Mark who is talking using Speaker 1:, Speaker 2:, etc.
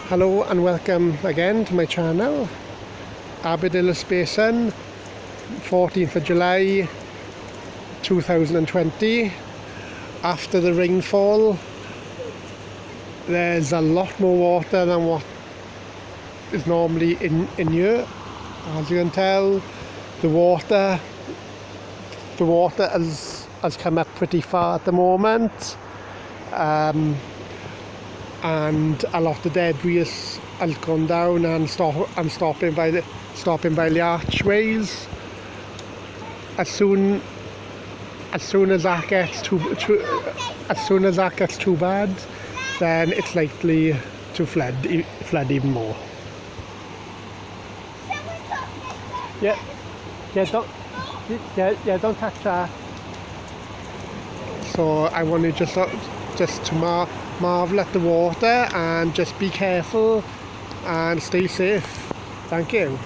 Speaker 1: Hello and welcome again to my channel. Aberdulais Basin, 14th of July 2020. After the rainfall, there's a lot more water than what is normally in here. As you can tell, the water has come up pretty far at the moment. And a lot of debris has gone down and stopping by the archways. As soon as that gets too bad, then it's likely to flood even more. Don't touch that. So I want to just to marvel at the water and just be careful and stay safe. Thank you.